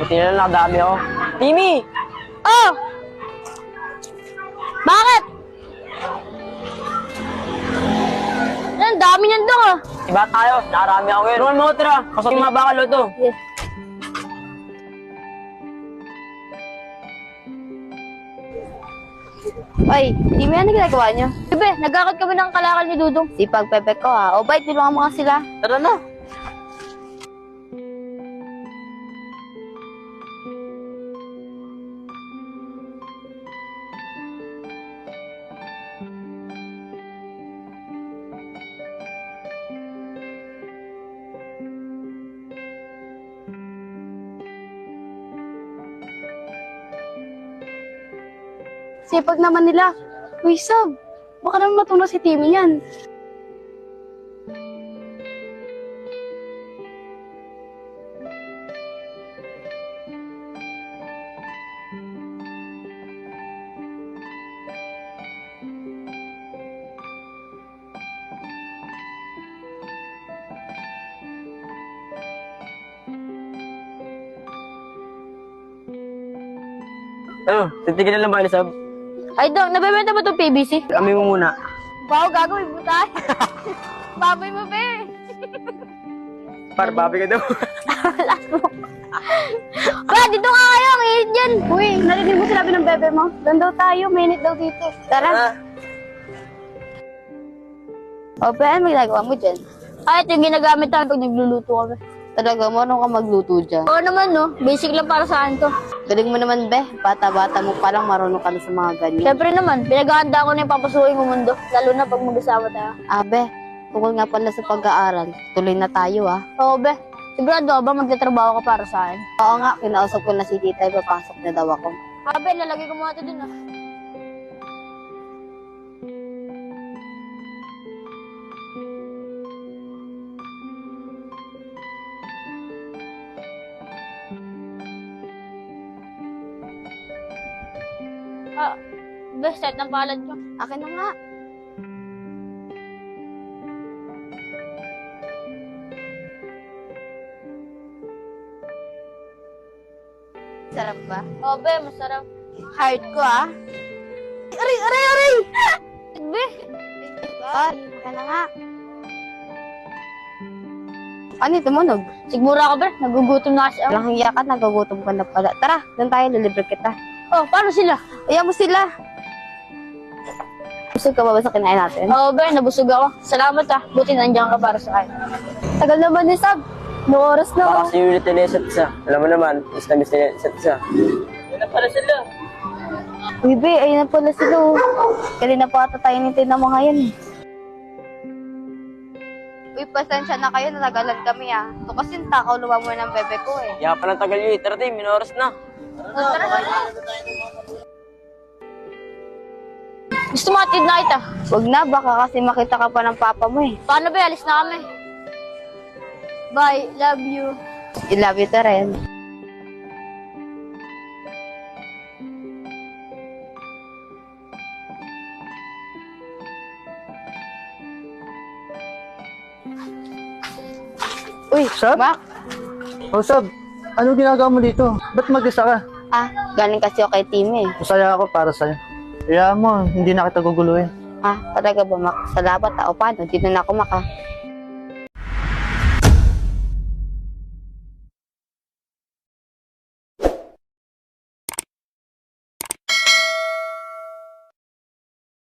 Buti na lang nakadami ako. Timmy! Oh! Bakit? Ang dami niyan doon ah. Iba tayo, nakarami ako ngayon. Tulungan mo ko tira, kasot yung mga bakal to. Yes. Ay, di mo yan na ginagawa niyo. Bebe, nagkakot kami ng kalakal ni Dudong. Sipag pepe ko ha. O bait, tulungan mo nga sila. Tara na. Sipag naman nila. Uy, Sab, baka naman matuno si Timmy yan. Ano, titigil na lang ba ni Sab? Ay, Dong, nabibenta ba itong PVC? Kami mo muna. Wow, gagawin mo tayo. Baboy mo, be. Para babi ka daw. Ba, dito nga kayo, ang init dyan. Uy, narinig mo sinabi ng bebe mo. Doon daw tayo, mainit daw dito. Tara. O, Ben, may ginagawa mo dyan? Ay, ito yung ginagamit tayo pag nagluluto kami. Talaga, marunong ka magluto dyan? Oo naman, no. Basic lang para saan to. Galing mo naman, Be. Bata-bata mo palang marunong ka na sa mga ganyan. Siyempre naman, pinag-aanda ko na yung papasukin ko mundo. Lalo na pag mag-asawa tayo. Be, tungkol nga pala sa pag-aaral. Tuloy na tayo, Oo, Be. Sigurado ka ba magtatrabaho ka para sa akin? Oo nga, kinausap ko na si tita, papasok na daw ako. Be, lalagay ko muna ito dun, Best set ng palad ko. Akin na nga. Sarap ba? Oo, Be, masarap. Hard ko, Aray, aray, aray! Be! Akin na nga. Ano yung tumunog? Sigmura ako, Be. Nagugutom na kasi ako. Walang hiya ka, nagugutom ka na pala. Tara, doon tayo, lilibre kita. Oh, paano sila? Ayaw mo sila. Busog ka ba sa kinain natin? Oo, Ben. Nabusog ako. Salamat, Buti nandiyan ka para sa akin. Tagal naman ni Sab. No oras na. Baka si Unit na isa't isa. Alam mo naman, miss na isa't isa. Yun na pala sila. Uy, Be. Ayun na pala sila. Kanina pa ata tayo nintay na mga yan. Uy, pasensya na kayo. Natagalan kami, Ito kasi takaw luwa mo ng bebe ko, Kaya palang tagal yun. Tara, Tim. Minoras na. Tara. Gusto mo atid na kita? Huwag na, baka kasi makita ka pa ng papa mo Paano ba? Alis na kami. Bye, love you. I love you to rin. Uy, Sab? Mac. Oh, Sab, ano ginagawa mo dito? Ba't mag-isa ka? Galing kasi ako kay Timmy. Masaya ako para sa'yo. Kaya mo, hindi na kita guguluhin. Talaga ba, Mac? Salamat, O paano? Dito na ako, Mac,